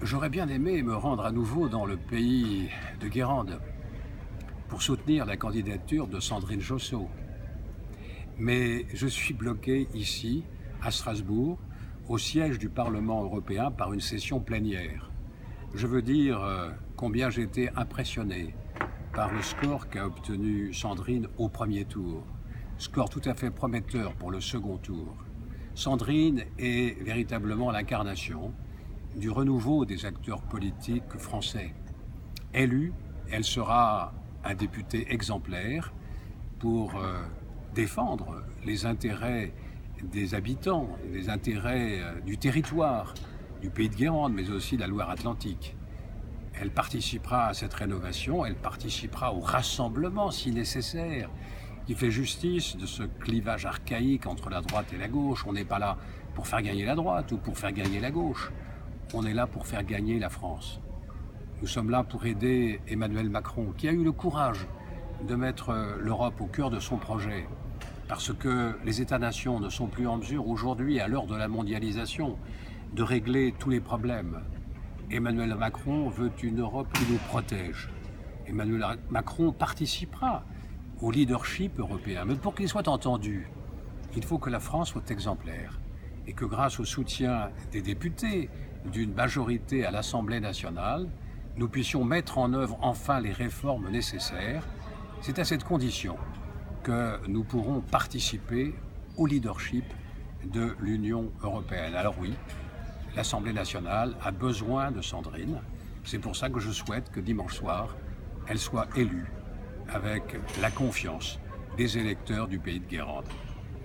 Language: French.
J'aurais bien aimé me rendre à nouveau dans le pays de Guérande pour soutenir la candidature de Sandrine Josso. Mais je suis bloqué ici, à Strasbourg, au siège du Parlement européen par une session plénière. Je veux dire combien j'ai été impressionné par le score qu'a obtenu Sandrine au premier tour. Score tout à fait prometteur pour le second tour. Sandrine est véritablement l'incarnation du renouveau des acteurs politiques français. Élue, elle sera un député exemplaire pour défendre les intérêts des habitants, les intérêts du territoire, du pays de Guérande, mais aussi de la Loire-Atlantique. Elle participera à cette rénovation, elle participera au rassemblement si nécessaire, qui fait justice de ce clivage archaïque entre la droite et la gauche. On n'est pas là pour faire gagner la droite ou pour faire gagner la gauche. On est là pour faire gagner la France. Nous sommes là pour aider Emmanuel Macron, qui a eu le courage de mettre l'Europe au cœur de son projet, parce que les États-nations ne sont plus en mesure aujourd'hui, à l'heure de la mondialisation, de régler tous les problèmes. Emmanuel Macron veut une Europe qui nous protège. Emmanuel Macron participera au leadership européen. Mais pour qu'il soit entendu, il faut que la France soit exemplaire et que grâce au soutien des députés, d'une majorité à l'Assemblée nationale, nous puissions mettre en œuvre enfin les réformes nécessaires. C'est à cette condition que nous pourrons participer au leadership de l'Union européenne. Alors oui, l'Assemblée nationale a besoin de Sandrine. C'est pour ça que je souhaite que dimanche soir, elle soit élue avec la confiance des électeurs du pays de Guérande.